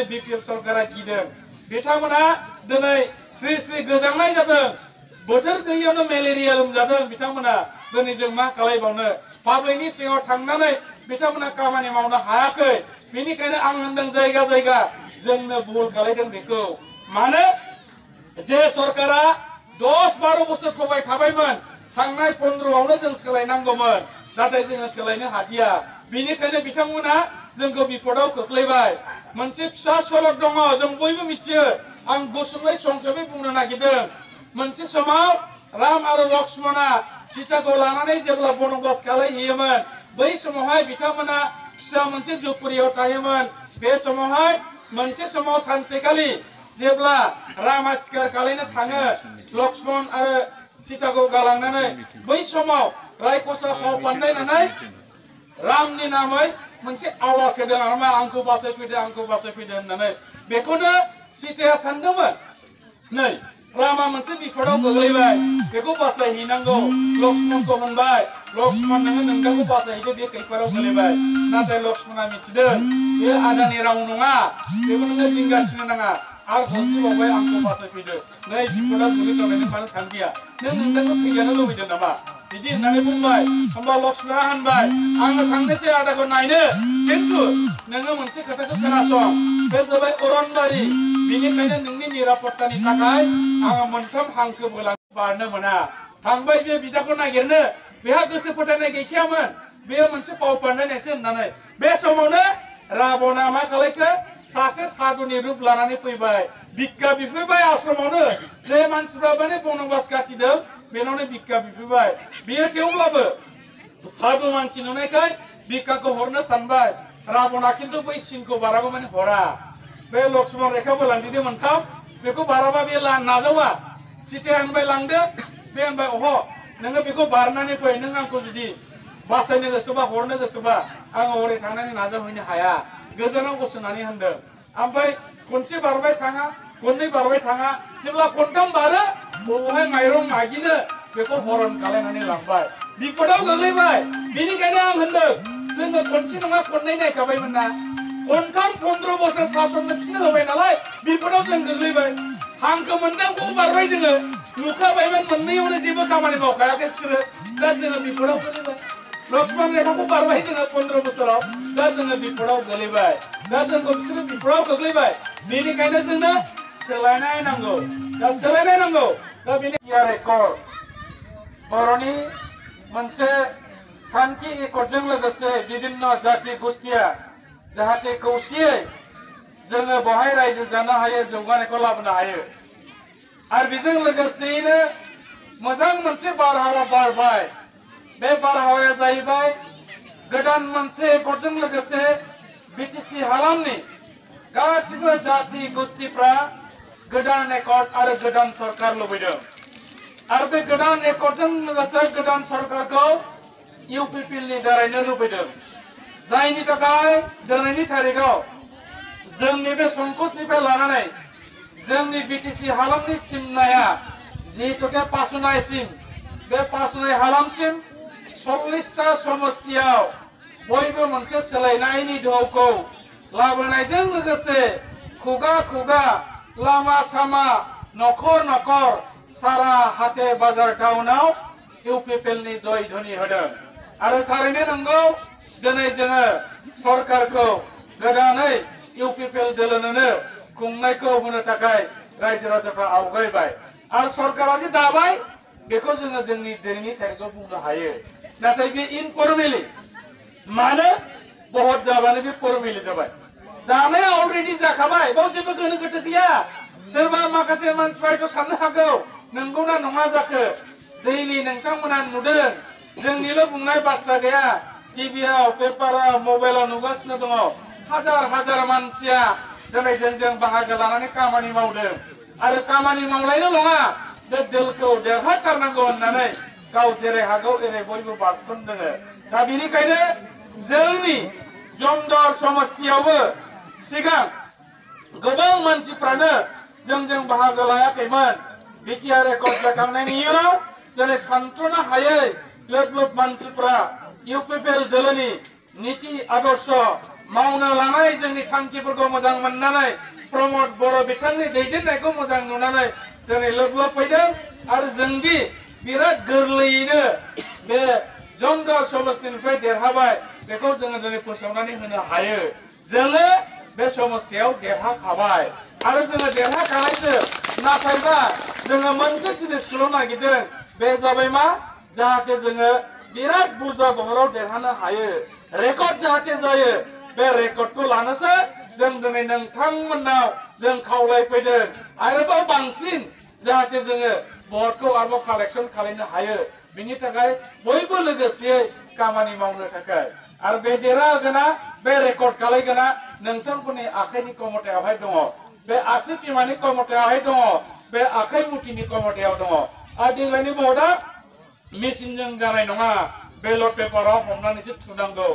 BPF सरकारा गिदों बिथांमोना दिनै स्रि स्रि गोजांनाय जादों बोथोर गैयैयावनो मेलेरिया लोमजादों बिथांमोना दिनै जों मा खालामबावनो पाब्लिकनि सिगाङाव थांनानै बिथांमोना खामानि मावनो हायाखै बेनिखायनो आं होनदों जायगा जायगा जोंनो भुल खालामदों बेखौ मानो जे सरकारा 10-12 बोसोर थगायखाबायमोन थांनाय 15आवनो जों सोलायनांगौमोन नाथाय जोङो सोलायनो हादिया बेनिखायनो बिथांमोना जोंखौ बिपदाव खोख्लैबाय मोनसे फिसा सलक दङ जों बयबो मिथियो आं गुसुङै संक्षेपै बुंनो नागिरदों मोनसे समाव राम आरो लक्ष्मणा सीताखौ लानानै जेब्ला बनबास खालामहैयोमोन बै समावहाय बिथांमोना फिसा मोनसे झुपड़ियाव थायोमोन बे समावहाय मोनसे समाव सानसेखालि जेब्ला रामा शिकार खालामनो थाङो लक्ष्मण आरो सीताखौ गालांनानै बै समाव रायखसा फाव फान्दायनानै रामनि नामै मोनसे आवाज होदों आरोमा आंखौ बासायफैदो होननानै बेखौनो सीताया सानदोंमोन नै रामा मोनसे बिपदाव गोग्लैबाय बेखौ बासायहैनांगौ लक्ष्मणखौ होनबाय लक्ष्मण नोङो नोंथांखौ बासायहैदो बे खैफोदाव गोलैबाय नाथाय लक्ष्मणा मिथिदों बे आदानि राव नङा बेखौ नोङो जिंगासिनो नाङा आरो हरसेबावबाय आंखौ बासायफैदो नै बिपदाव गोलैथारनायनि मानो थांदिया नों नोंथांखौ थैजानो लुबैदों नामा बिदि होननानै बुंबाय होमबा लक्ष्मणा होनबाय आङो थांनोसै आदाखौ नायनो खिन्थु नोङो मोनसे खोथाखौ खोनासं बे जाबाय अरनबारि बेनिखायनो नोंनि निरापत्तानि थाखाय आङो मोनथाम हांखोबो बारनो मोना थांबाय बे बिदाखौ नागिरनो बेहा गोसो फोथायनाय गैखायामोन बेयो मोनसे फाव फान्दायनायसो होननानै बे समावनो राबना मा खालायखो सासे साधुनि रूप लानानै फैबाय भिक्षा बिफैबाय आश्रमावनो जे मानसिफ्रा माने बनबास काटिदों बेनावनो भिक्षा बिफैबाय बेयो थेवब्लाबो साधु मानसि नुनायखाय भिक्षाखौ हरनो सानबाय राबना खिन्थु बै सिनखौ बाराबो माने हरा बे लक्ष्मण रेखा बोलांदिदो मोनथाम बेखौ बाराबा बे नाजावा सीताया होनबाय लांदो बे होनबाय अह नोङो बेखौ बारनानै फै नों आंखौ जुदि बासायनो गोसोबा हरनो गोसोबा आङो हरै थांनानै नाजाहैनो हाया गोजानाव गसंनानै होनदों ओमफ्राय खनसे बारबाय थाङा खननै बारबाय थाङा जेब्ला खनथाम बारो बबावहाय माइरं मागिनो बेखौ हरन खालामनानै लांबाय बिपदाव गोग्लैबाय बेनिखायनो आं होनदों जोङो खनसे नङा खननै नायखाबायमोन ना खनथाम 15 बोसोर सासननो फिनो होबाय नालाय बिपदाव जों गोग्लैबाय हांखो मोनथामखौ बारबाय जोङो नुखाबायमोन मोननैयावनो जेबो खामानि मावखायाखै बिसोरो दा जोङो बिपदाव गोग्लैबाय लक्ष्मण रेखाखौ बारबाय जोङो 15 बोसोराव दा जोङो बिपदाव गोग्लैबाय दा जोंखौ बिसोरो बिपदाव गोग्लैबाय बेनिखायनो जोंनो सोलायनाय नांगौ दा सोलायनाय नांगौ दा बेनि रेकर्ड बर'नि मोनसे शान्ति एकर्डजों लोगोसे विभिन्न जाति गोष्ठिया जाहाथे खौसेयै जोङो बहाय रायजो जानो हायो जौगानायखौ लाबोनो हायो आरो बेजों लोगोसेयैनो मोजां मोनसे बारहावा बारबाय बे बारहावाया जाहैबाय गोदान मोनसे एकर्डजों लोगोसे बिटिसि हालामनि गासिबो जाति गोष्ठिफ्रा गोदान एकर्ड आरो गोदान सरकार लुबैदों आरो बे गोदान एकर्डजों लोगोसे गोदान सरकारखौ इउपिपिएलनि दारैनो लुबैदों जायनि थाखाय दिनैनि तारिखआव जोंनि बे संकसनिफ्राय लानानै जोंनि बिटिसि हालामनि सिमनाया जिहेतुके पासुनायसिम बे पासुनाय हालामसिम 40टा समस्तियाव बयबो मोनसे सोलायनायनि दोहौखौ लाबोनायजों लोगोसे खुगा खुगा लामा सामा नखर नखर सारा हाथे बाजार टाउनाव इउपिपिएलनि जय ध्वनि होदों आरो थारैनो नंगौ दिनै जोङो सरकारखौ गोदानै इउपिपिएल दोलोनो खुंनायखौ होनो थाखाय रायजो राजाफ्रा आवगायबाय आरो सरकारा जे दाबाय बेखौ जोङो जोंनि दिनैनि तारिखआव बुंनो हायो नाथाय बे इनफर्मेलि मानो बहुत जाबानो बे फर्मेलि जाबाय दानाया अलरेडि जाखाबाय बाव जेबो गोनो गोथो गैया सोरबा माखासे मानसिफ्रा साननो हागौ नंगौना नङा जाखो दैलि नोंथांमोना नुदों जोंनिल' बुंनाय बाथ्रा गैया टिभिआव पेपाराव मबाइलाव नुगासिनो दङ हाजार हाजार मानसिया दिनै जोंजों बाहागो लानानै खामानि मावदों आरो खामानि मावनायल' नङा बे दोलखौ देरहाथारनांगौ होननानै गाव जेरै हागौ एरै बयबो बारसोमदों दा बेनिखायनो जोंनि जमदर समस्तियावबो सिगां गोबां मानसिफ्रानो जोंजों बाहागो लायाखैमोन बिटिआर रेकर्ड जाखांनायनि उनाव दिनै सानथ्र'नो हायै लोब लोब मानसिफ्रा इउपिपिएल दोलोनि नीति आदर्श मावनो लानाय जोंनि थांखिफोरखौ मोजां मोननानै प्रमद बर' बिथांनि दैदेननायखौ मोजां नुनानै दिनै लोब लोब फैदों आरो जोंदि बिराद गोरलैयैनो बे जमदर समस्तिनिफ्राय देरहाबाय बेखौ जोङो दिनै फोसावनानै होनो हायो जोङो बे समस्तियाव देरहाखाबाय आरो जोङो देरहाखानायसो नाथायबा जोङो मोनसे जिनिसखौल' नागिरदों बे जाबाय मा जाहाथे जोङो बिराद बुरजा बहराव देरहानो हायो रेकर्ड जाहाथे जायो बे रेकर्डखौ लानोसो जों दिनै नोंथांमोननाव जों खावलायफैदों आरोबाव बांसिन जाहाथे जोङो बहरखौ आरोबाव कालेक्सन खालामनो हायो बिनि थाखाय बयबो लोगोसेयै खामानि मावनो थाखाय आरो बे देरहागोना बे रेकर्ड खालामगोना नोंथांफोरनि आखाइनि कमथायावहाय दङ बे आसि बिमानि कमथायावहाय दङ बे आखाइ मुथिनि कमथायाव दङ आरो देग्लायनि भटआ मेसिनजों जानाय नङा बेलट पेपाराव हमनानैसो थुनांगौ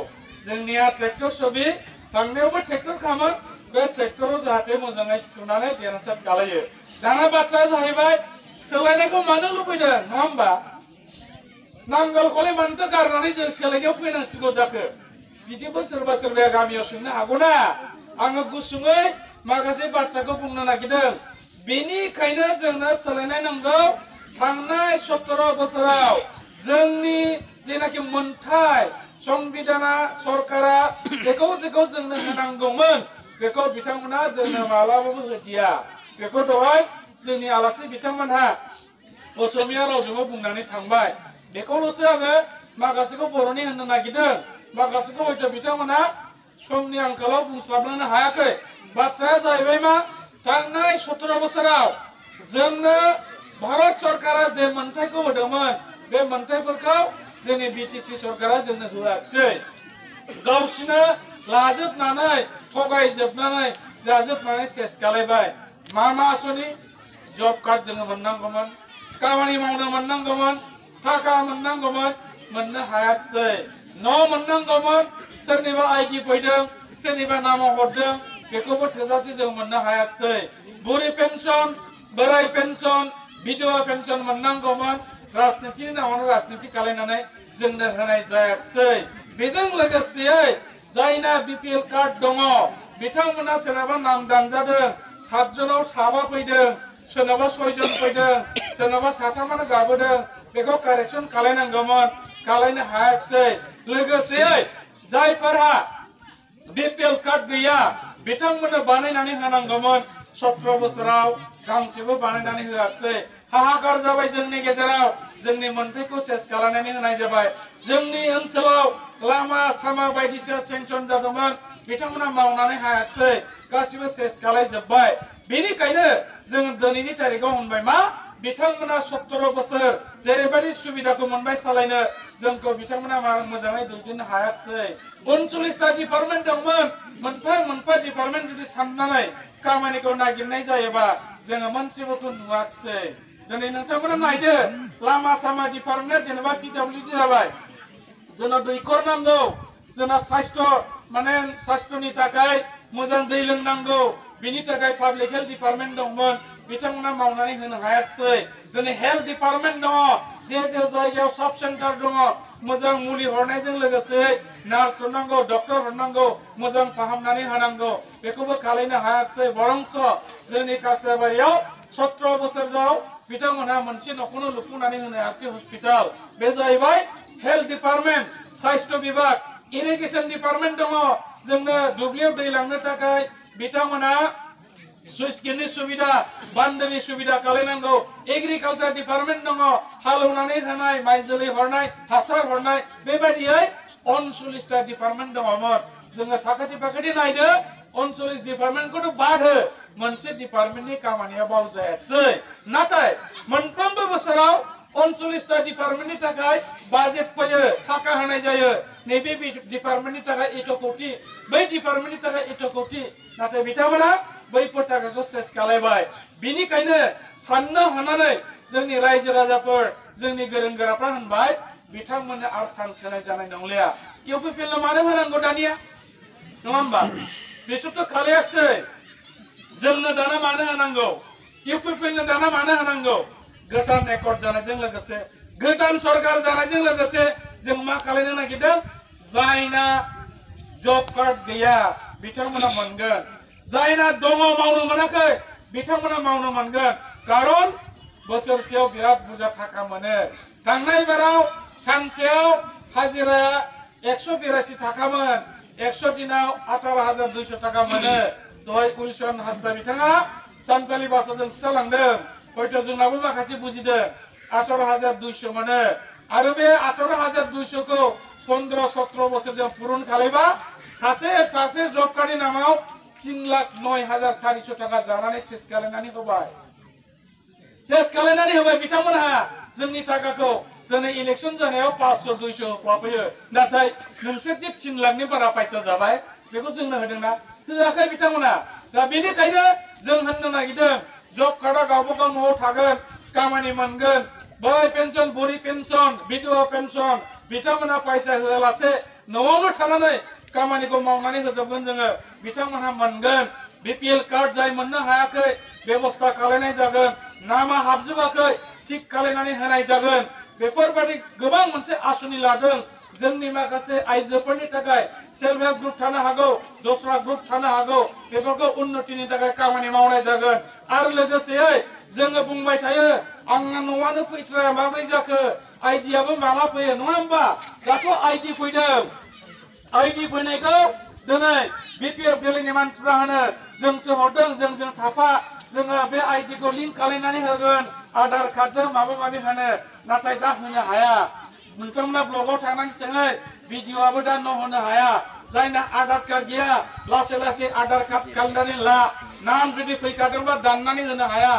जोंनिया ट्रेक्टर छबि थांनायावबो ट्रेक्टर खामो बे ट्रेक्टराव जाहाथे मोजाङै थुनानै देरहासार खालायो दाना बाथ्राया जाहैबाय सोलायनायखौ मानो लुबैदों नङा होमबा नांगोलखौलाय मानोथो गारनानै जों सोलायनायाव फैनांसिगौ जाखो बिदिबो सोरबा सोरबाया गामियाव सोंनो हागौना आङो गुसुङै माखासे बाथ्राखौ बुंनो नागिरदों बेनिखायनो जोंनो सोलायनाय नांगौ थांनाय 17 बोसोराव जोंनि जेनाखि मोनथाय संबिधाना सरकारा जेखौ जोंनो होनांगौमोन बेखौ बिथांमोना जोंनो मालाबाबो होदिया बेखौ दहाय जोंनि आलासि बिथांमोनहा असमिया रावजोंबो बुंनानै थांबाय बेखौल'सो आङो माखासेखौ बर'नि होननो नागिरदों माखासेखौ हयथ' बिथांमोना समनि आंखालाव बुंस्लाबनो हायाखै बाथ्राया जाहैबाय मा थांनाय 17 बोसोराव जोंनो भारत सरकारा जे मोनथायखौ होदोंमोन बे मोनथायफोरखौ जोंनि बिटिसि सरकारा जोंनो होआखिसै गावसिनो लाजोबनानै थगायजोबनानै जाजोबनानै सेस खालायबाय मा आसनि जब कार्ड जोङो मोननांगौमोन खामानि मावनो मोननांगौमोन थाखा मोननांगौमोन मोननो हायाखिसै न' मोननांगौमोन सोरनिबा आइडि फैदों सोरनिबा नामाव हरदों बेखौबो थोजासे जों मोननो हायाखिसै बुरि पेन्सन बोराय पेन्सन बिधवा पेन्सन मोननांगौमोन राजनितिनि नामावनो राजनिति खालायनानै जोंनो होनाय जायाखिसै बेजों लोगोसेयै जायना बिपिएल कार्ड दङ बिथांमोना सोरनाबा नाम दानजादों 7 जनाव 7 फैदों सोरनाबा 6 जन फैदों सोरनाबा 7 गाबोदों बेखौ कारेक्सन खालायनांगौमोन खालायनो हायाखिसै लोगोसेयै जायफोरहा बिपिएल कार्ड गैया बिथांमोननो बानायनानै होनांगौमोन 17 बोसोराव गांसेबो बानायनानै होआखिसै हाहाकार जाबाय जोंनि गेजेराव जोंनि मोनथायखौ सेस खालामनानै होनाय जाबाय जोंनि ओनसोलाव लामा सामा बायदिसिना सेंसन जादोंमोन बिथांमोना मावनानै हायाखिसै गासिबो सेस खालायजोब्बाय बेनिखायनो जों दिनैनि तारिखआव होनबाय मा बिथांमोना 17 बोसोर जेरैबायदि सुबिदाखौ मोनबाय सालायनो जोंखौ बिथांमोना मोजाङै दैदेननो हायाखिसै 39टा डिपार्टमेन्ट दंमोन मोनफा डिपार्टमेन्ट जुदि साननानै खामानिखौ नागिरनाय जायोबा जोङो मोनसेबोखौ नुवाखिसै दिनै नोंथांमोना नायदो लामा सामा डिपार्टमेन्ट जेनेबा पिडब्लिउडि जाबाय जोंना दैखर नांगौ जोंना सास्थ्रनि थाखाय मोजां दै लोंनांगौ बिनि थाखाय पाब्लिक हेल्थ डिपार्टमेन्ट दंमोन बिथांमोना मावनानै होनो हायाखिसै दिनै हेल्थ डिपार्टमेन्ट दङ जे जायगायाव साब सेन्टार दङ मोजां मुलि हरनायजों लोगोसे नार्स हरनांगौ डक्टर हरनांगौ मोजां फाहामनानै होनांगौ बेखौबो खालायनो हायाखिसै बरंस जोंनि कासाबारियाव 17 बोसोराव बिथांमोनहा मोनसे न'खौनो लुफुंनानै होनो हायाखिसै हस्पिटाल बे जाहैबाय हेल्थ डिपार्टमेन्ट सास्थ्र बिभाग इरिगेसन डिपार्टमेन्ट दङ जोंनो दुब्लियाव दै लांनो थाखाय बिथांमोना सुइस गेटनि सुबिदा बान्दोनि सुबिदा खालायनांगौ एग्रिकालचार डिपार्टमेन्ट दङ हालौनानै होनाय माइ जोलै हरनाय हासार हरनाय बेबायदियै 39टा डिपार्टमेन्ट दङमोन जोङो साखाथि फाखाथि नायदो 39 डिपार्टमेन्टखौथ' बाद हो मोनसे डिपार्टमेन्टनि खामानिया बावजायाखिसै नाथाय मोनफ्रोमबो बोसोराव 39टा डिपार्टमेन्टनि थाखाय बाजेट फैयो थाखा होनाय जायो नैबे डिपार्टमेन्टनि थाखाय 1 कोटि बै डिपार्टमेन्टनि थाखाय 1 कोटि नाथाय बिथांमोना बैफोर थाखाखौ सेस खालायबाय बिनिखायनो साननो हानानै जोंनि रायजो राजाफोर जोंनि गोरों गोराफ्रा होनबाय बिथांमोननो आरो चान्स होनाय जानाय नंलिया इउपिपिएलनो मानो होनांगौ दानिया नङा होमबा बिसोरथ' खालायाखिसै जोंनो दाना मानो होनांगौ इउपिपिएलनो दाना मानो होनांगौ गोदान रेकर्ड जानायजों लोगोसे गोदान सरकार जानायजों लोगोसे जों मा खालायनो नागिरदों जायना जब कार्ड गैया बिथांमोना मोनगोन जायना दङ मावनो मोनाखै बिथांमोना मावनो मोनगोन कारन बोसोरसेयाव बिराद बुरजा थाखा मोनो थांनाय बाराव सानसेयाव हाजिरा 182 थाखामोन 100 दिनाव 18,200 थाखा मोनो दहाय उइलसन हासदा बिथाङा सानताली भाषाजों खिथालांदों हयथ' जोंनाबो माखासे बुजिदों 18,200 मोनो आरो बे 18,200 खौ 15-17 बोसोरजों पुरन खालायबा सासे जब कार्डनि नामाव 3,09,400 थाखा जानानै सेस खालायनानै होबाय बिथांमोनहा जोंनि थाखाखौ दिनै इलेक्शन जानायाव 500-200 होफैयो नाथाय नोंसोर जे 3 लाखनि बारा फैसा जाबाय बेखौ जोंनो होदोंना होआखै बिथांमोना दा बेनिखायनो जों होननो नागिरदों जब कार्डआ गावबा गाव न'आव थागोन खामानि मोनगोन बोराय पेन्सन बुरि पेन्सन बिधवा पेन्सन बिथांमोना फैसा होआलासे न'आवनो थानानै खामानिखौ मावनानै होजोबगोन जोङो बिथांमोनहा मोनगोन बिपिएल कार्ड जाय मोननो हायाखै बेबस्था खालायनाय जागोन नामा हाबजोबाखै थिक खालायनानै होनाय जागोन बेफोरबायदि गोबां मोनसे आसुनि लादों जोंनि माखासे आइजोफोरनि थाखाय सेल्फ हेल्प ग्रुप थानो हागौ दस्रा ग्रुप थानो हागौ बेफोरखौ उन्नतिनि थाखाय खामानि मावनाय जागोन आरो लोगोसेयै जोङो बुंबाय थायो आंना न'आनो फैथ्राया माब्रै जाखो आइडियाबो माला फैयो नङा होमबा दाथ' आइडि फैदों आइडि फैनायखौ दिनै बिपिएफ दिल्लीनि मानसिफ्रा होनो जोंसो हरदों जोंजों थाफा जोङो बे आइडिखौ लिंक खालायनानै होगोन आधार कार्डजों माबा माबि होनो नाथाय दा होनो हाया नोंथांमोना ब्लगाव थांनानै सोङै भिडिअआबो दा न' होनो हाया जायना आधार कार्ड गैया लासै लासै आधार कार्ड खालामनानै ला नाम जुदि फैखादोंबा दाननानै होनो हाया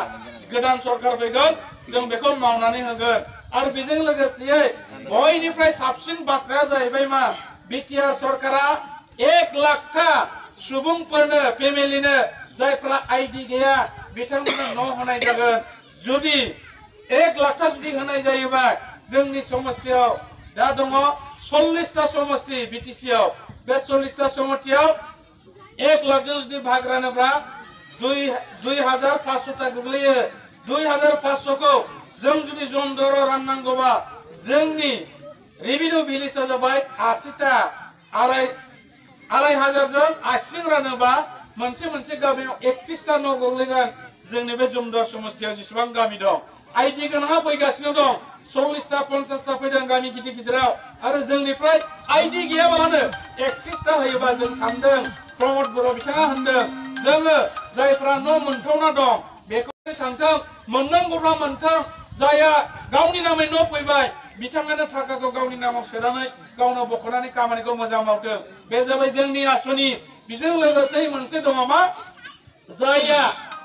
गोदान सरकार फैगोन जों बेखौ मावनानै होगोन आरो बेजों लोगोसे बयनिफ्राय साबसिन बाथ्राया जाहैबाय मा बिटिआर सरकारा 1 लाखथा सुबुंफोरनो फेमिलिनो जायफ्रा आइडि गैया बिथांमोननो न' होनाय जागोन जुदि 1 लाखथा जुदि होनाय जायोबा जोंनि समस्थियाव दा दङ 40टा समस्ति बिटिसिआव बे 40टा समस्तियाव 1 लाखजों जुदि भाग रानोब्ला 2,500 टा गोग्लैयो 2,500 खौ जों जुदि जमदर राननांगौबा जोंनि रेभिनिउ भिलेजआ जाबाय 80टा 2,500जों 80 रानोबा मोनसे गामियाव 31टा न' गोग्लैगोन जोंनि बे जमदर समस्तियाव जेसेबां गामि दं आइडि गोनाङा फैगासिनो दं 40टा 50टा फैदों गामि गिदिर गिदिराव आरो जोंनिफ्राय आइडि गैयाबानो 31टा होयोबा जों सानदों प्रमद बर' बिथाङा होनदों जोङो जायफ्रा न' मोनथावना दं बेखौ थांथों मोननांगौब्ला मोनथों जाया गावनि नामै न' फैबाय बिथाङानो थाखाखौ गावनि नामाव सोनानै गावनो बख'नानै खामानिखौ मोजां मावथों बे जाबाय जोंनि आसनि बेजों लोगोसे मोनसे दङ मा जाया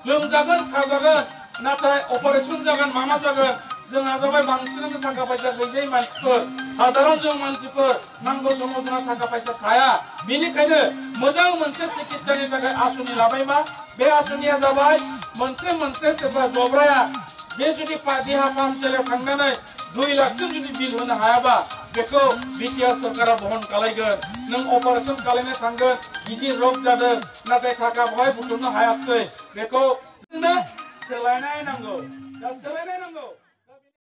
लोमजागोन साजागोन नाथाय अपारेशन जागोन मामा जागोन जोंहा जाबाय बांसिनानो थाखा फैसा गैजायै मानसिफोर साधारन जों मानसिफोर नांगौ समाव जोंहा थाखा फैसा थाया बेनिखायनो मोजां मोनसे चिकित्सानि थाखाय आसनि लाबाय मा बे आसनिया जाबाय मोनसे सोरबा जब्राया बे जुदि देहा फाहामसालियाव थांनानै 2 लाखसिम जुदि बिल होनो हायाबा बेखौ बिटिआर सरकारा बहन खालायगोन नों अपारेशन खालायनो थांगोन गिदिर रग जादों नाथाय थाखा बहाय बुथुमनो हायाखै बेखौ सोलायनाय नांगौ